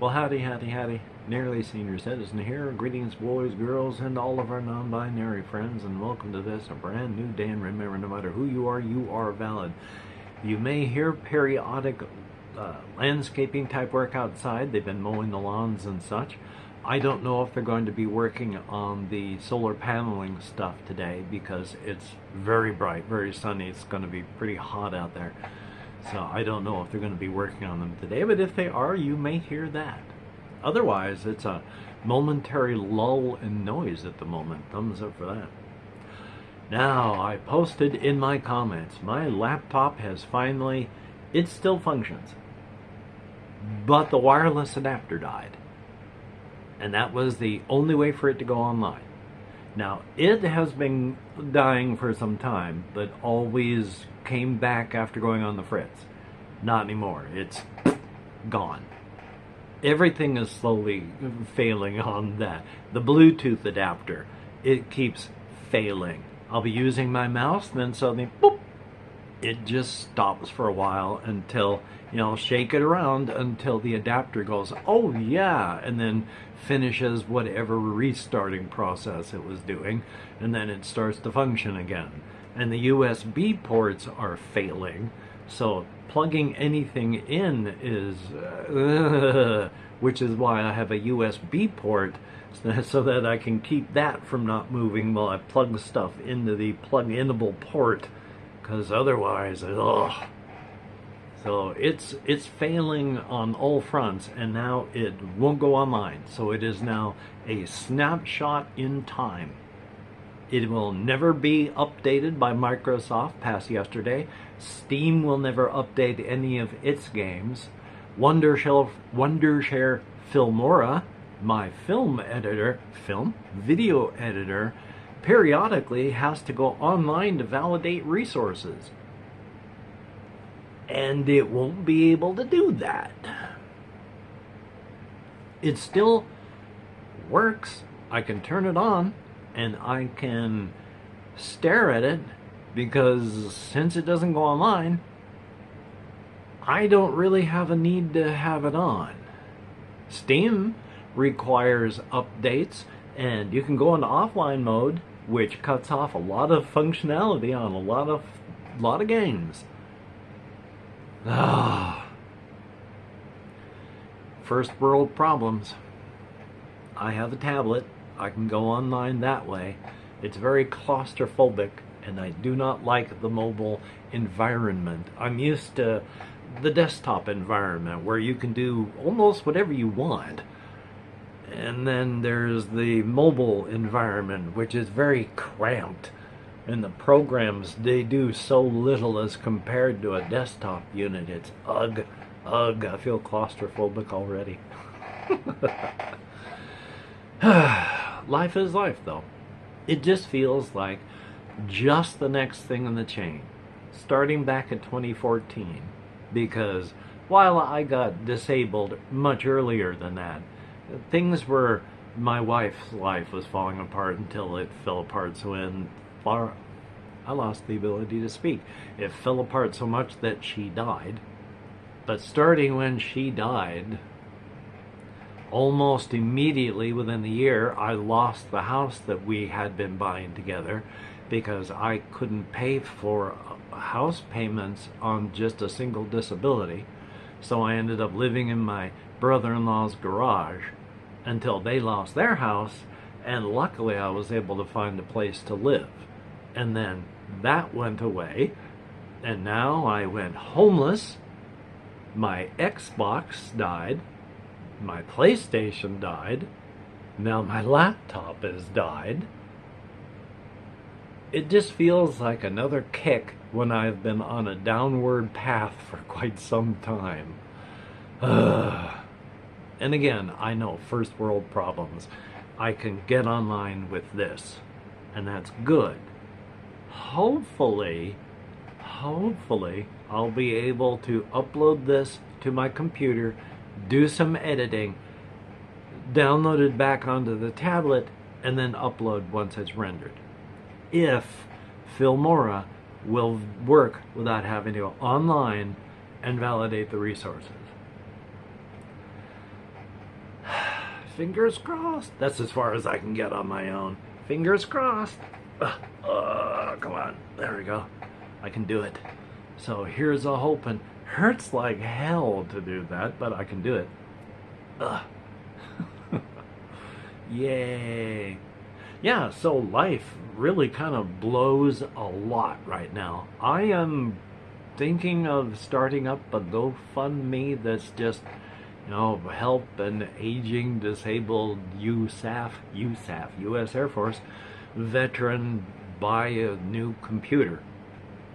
Well, howdy, howdy, howdy. Nearly senior citizen here. Greetings, boys, girls, and all of our non-binary friends, and welcome to this, a brand new day. And remember, no matter who you are valid. You may hear periodic landscaping type work outside. They've been mowing the lawns and such. I don't know if they're going to be working on the solar paneling stuff today because it's very bright, very sunny. It's going to be pretty hot out there. So I don't know if they're going to be working on them today, but if they are, you may hear that. Otherwise, it's a momentary lull in noise at the moment. Thumbs up for that. Now, I posted in my comments, my laptop has finally, it still functions, but the wireless adapter died. And that was the only way for it to go online. Now, it has been dying for some time, but always came back after going on the fritz. Not anymore. It's gone. Everything is slowly failing on that. The Bluetooth adapter, it keeps failing. I'll be using my mouse, then suddenly, boop, it just stops for a while until, shake it around until the adapter goes, oh yeah, and then finishes whatever restarting process it was doing, and then it starts to function again. And the USB ports are failing, so plugging anything in is, which is why I have a USB port, so that I can keep that from not moving while I plug stuff into the plug-inable port, because otherwise, ugh. So it's failing on all fronts, and now it won't go online. So it is now a snapshot in time. It will never be updated by Microsoft past yesterday. Steam will never update any of its games. Wondershare Filmora, my video editor, periodically has to go online to validate resources. And it won't be able to do that. It still works. I can turn it on and I can stare at it, because since it doesn't go online, I don't really have a need to have it on. Steam requires updates, and you can go into offline mode, which cuts off a lot of functionality on a lot of games. First world problems. I have a tablet. I can go online that way. It's very claustrophobic, and I do not like the mobile environment. I'm used to the desktop environment where you can do almost whatever you want. And then there's the mobile environment, which is very cramped. And the programs, they do so little as compared to a desktop unit. It's ugh. I feel claustrophobic already. Life is life, though. It just feels like just the next thing in the chain. Starting back in 2014. Because while I got disabled much earlier than that, things were, my wife's life was falling apart until it fell apart. So I lost the ability to speak. It fell apart so much that she died. But starting when she died, almost immediately within the year, I lost the house that we had been buying together, because I couldn't pay for house payments on just a single disability. So I ended up living in my brother-in-law's garage until they lost their house, and luckily I was able to find a place to live. And then that went away, and now I went homeless. My Xbox died. My PlayStation died. Now my laptop has died. It just feels like another kick when I've been on a downward path for quite some time. And again, I know, first world problems. I can get online with this, and that's good. Hopefully, I'll be able to upload this to my computer, do some editing, download it back onto the tablet, and then upload once it's rendered. If Filmora will work without having to go online and validate the resources. Fingers crossed. That's as far as I can get on my own. Fingers crossed. Come on. There we go. I can do it. So here's a hoping. Hurts like hell to do that, but I can do it. Yay. Yeah, so life really kind of blows a lot right now. I am thinking of starting up a GoFundMe that's just, help an aging disabled USAF, U.S. Air Force veteran buy a new computer.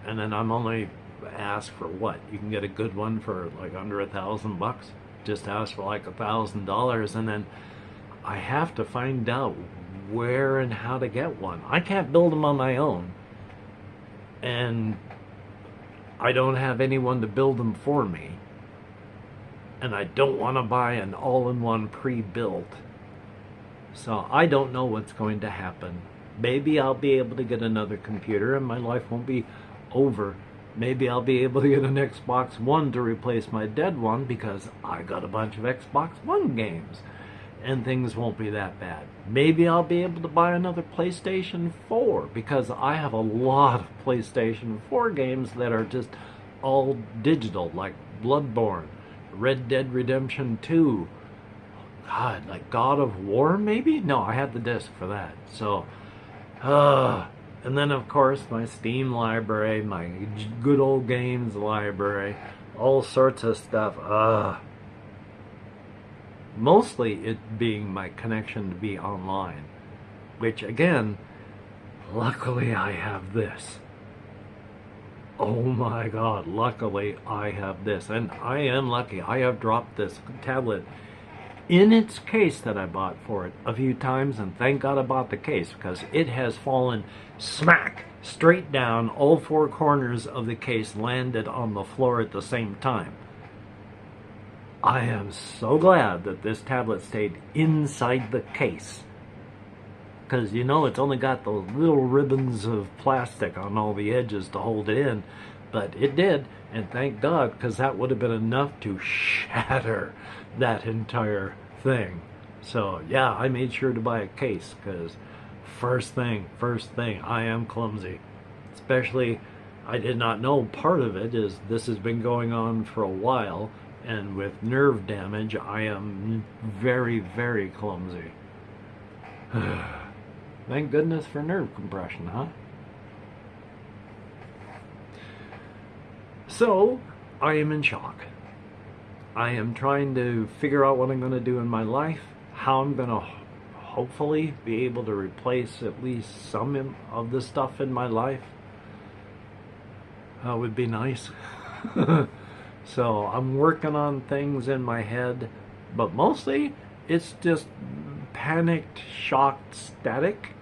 And then I'm only asked for what? You can get a good one for like under $1,000. Just ask for like $1,000, and then I have to find out where and how to get one. I can't build them on my own, and I don't have anyone to build them for me, and I don't want to buy an all-in-one pre-built. So I don't know what's going to happen. Maybe I'll be able to get another computer and my life won't be over. Maybe I'll be able to get an Xbox One to replace my dead one because I got a bunch of Xbox One games and things won't be that bad. Maybe I'll be able to buy another PlayStation 4 because I have a lot of PlayStation 4 games that are just all digital, like Bloodborne, Red Dead Redemption 2, God, like God of War maybe? No, I had the disc for that. So, and then of course my Steam library, my good old games library, all sorts of stuff. Mostly it being my connection to be online, which again, luckily I have this. Oh my God, luckily I have this. And I am lucky. I have dropped this tablet in its case that I bought for it a few times, and thank God I bought the case because it has fallen smack straight down. All four corners of the case landed on the floor at the same time. I am so glad that this tablet stayed inside the case, because it's only got those little ribbons of plastic on all the edges to hold it in, but it did, and thank God, because that would have been enough to shatter that entire thing. So yeah, I made sure to buy a case, because first thing, I am clumsy. Especially, I did not know part of it is this has been going on for a while, and with nerve damage, I am very, very clumsy. Thank goodness for nerve compression, huh? So, I am in shock. I am trying to figure out what I'm going to do in my life, how I'm going to hopefully be able to replace at least some of the stuff in my life. That would be nice. So I'm working on things in my head, but mostly it's just panicked, shocked, static.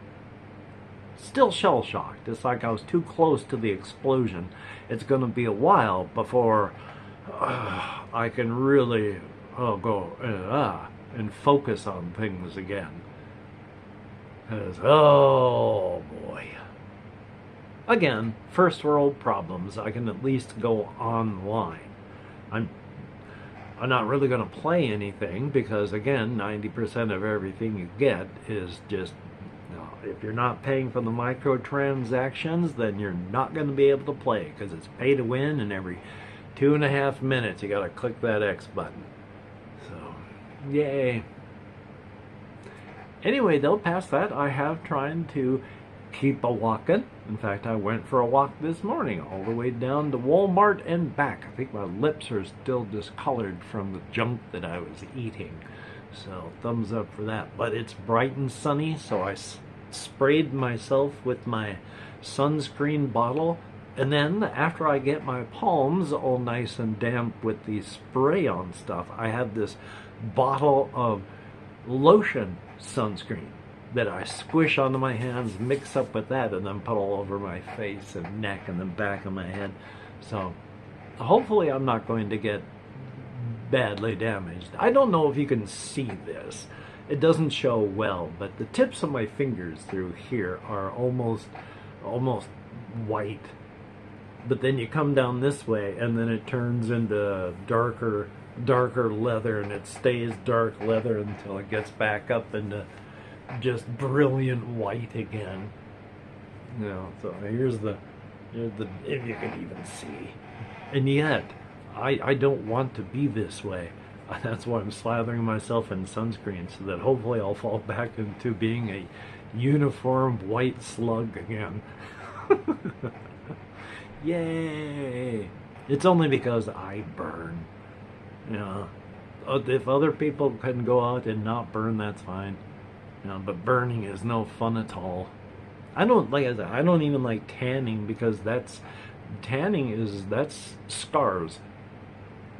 Still shell-shocked. It's like I was too close to the explosion. It's going to be a while before I can really go and focus on things again. Because, oh boy. Again, first world problems. I can at least go online. I'm not really going to play anything because, again, 90% of everything you get is just, if you're not paying for the microtransactions, then you're not going to be able to play because it's pay to win, and every 2.5 minutes you got to click that X button. So, yay. Anyway, though, past that, I have trying to keep a walking. In fact, I went for a walk this morning all the way down to Walmart and back. I think my lips are still discolored from the junk that I was eating. So, thumbs up for that. But it's bright and sunny, so I sprayed myself with my sunscreen bottle. And then, after I get my palms all nice and damp with the spray-on stuff, I have this bottle of lotion sunscreen that I squish onto my hands, mix up with that, and then put all over my face and neck and the back of my head. So, hopefully I'm not going to get badly damaged. I don't know if you can see this. It doesn't show well, but the tips of my fingers through here are almost white. But then you come down this way, and then it turns into darker darker leather, and it stays dark leather until it gets back up into just brilliant white again. You know, so here's the if you can even see. And yet, I don't want to be this way. That's why I'm slathering myself in sunscreen, so that hopefully I'll fall back into being a uniform white slug again. Yay! It's only because I burn. You know, if other people can go out and not burn, that's fine. You know, but burning is no fun at all. I don't, like I said, I don't even like tanning, because that's scars,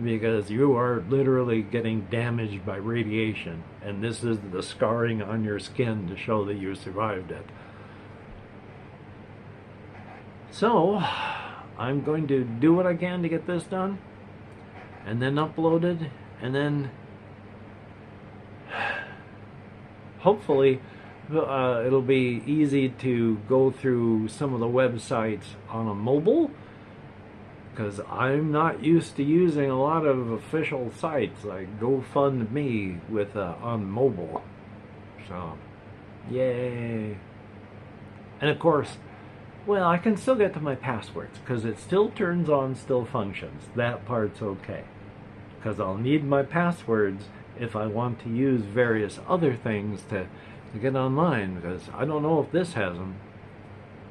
because you are literally getting damaged by radiation, and this is the scarring on your skin to show that you survived it. So I'm going to do what I can to get this done, and then uploaded, and then hopefully it'll be easy to go through some of the websites on a mobile, because I'm not used to using a lot of official sites like GoFundMe with on mobile. So, yay! And of course, well, I can still get to my passwords, because it still turns on, still functions. That part's okay, because I'll need my passwords if I want to use various other things to get online, because I don't know if this has them.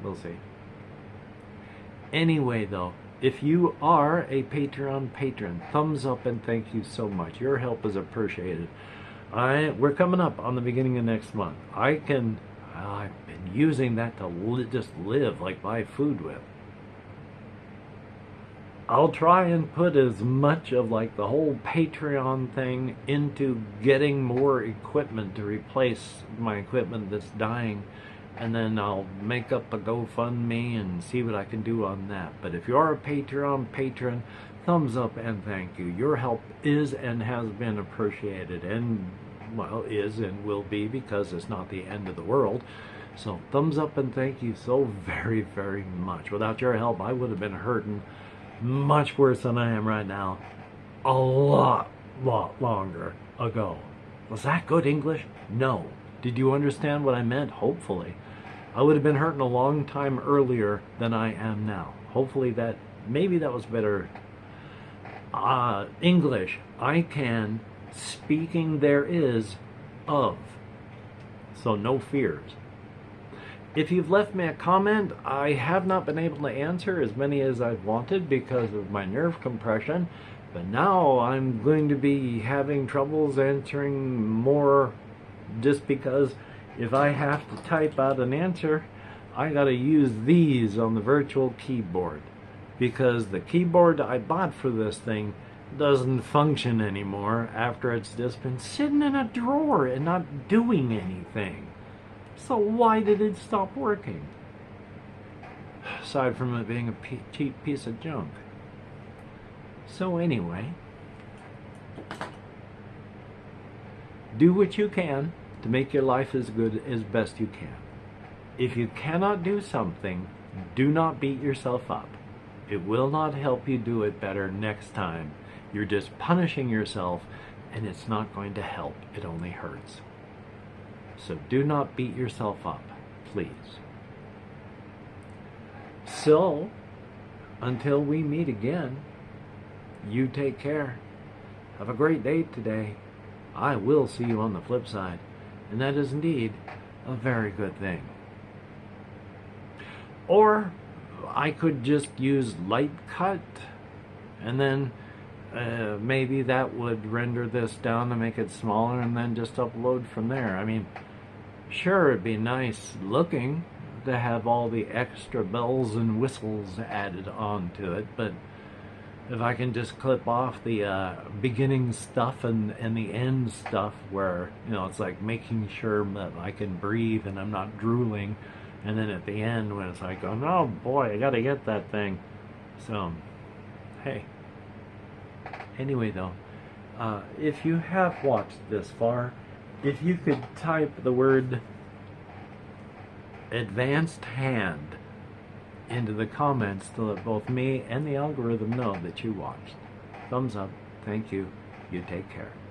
We'll see. Anyway, though, if you are a Patreon patron, thumbs up and thank you so much. Your help is appreciated. We're coming up on the beginning of next month. I've been using that to just live, like buy food with. I'll try and put as much of like the whole Patreon thing into getting more equipment to replace my equipment that's dying, and then I'll make up a GoFundMe and see what I can do on that. But if you are a Patreon patron, thumbs up and thank you. Your help is and has been appreciated, and well, is and will be, because it's not the end of the world. So thumbs up and thank you so very, very much. Without your help, I would have been hurting much worse than I am right now a lot longer ago. Was that good English? No. Did you understand what I meant? Hopefully. I would have been hurting a long time earlier than I am now. Hopefully maybe that was better. English, I can, speaking there is, of. So no fears. If you've left me a comment, I have not been able to answer as many as I've wanted because of my nerve compression, but now I'm going to be having troubles answering more, just because if I have to type out an answer, I gotta use these on the virtual keyboard, because the keyboard I bought for this thing doesn't function anymore after it's just been sitting in a drawer and not doing anything. So why did it stop working? Aside from it being a cheap piece of junk. So anyway, do what you can to make your life as good as best you can. If you cannot do something, do not beat yourself up. It will not help you do it better next time. You're just punishing yourself, and it's not going to help. It only hurts. So do not beat yourself up, please. So, until we meet again, you take care. Have a great day today. I will see you on the flip side, and that is indeed a very good thing. Or I could just use light cut, and then maybe that would render this down to make it smaller, and then just upload from there. I mean, sure, it'd be nice looking to have all the extra bells and whistles added onto it, but if I can just clip off the beginning stuff and the end stuff where, you know, it's like making sure that I can breathe and I'm not drooling, and then at the end when it's like, oh boy, I gotta get that thing. So, hey. Anyway though, if you have watched this far, if you could type the word advanced hand into the comments to let both me and the algorithm know that you watched. Thumbs up. Thank you. You take care.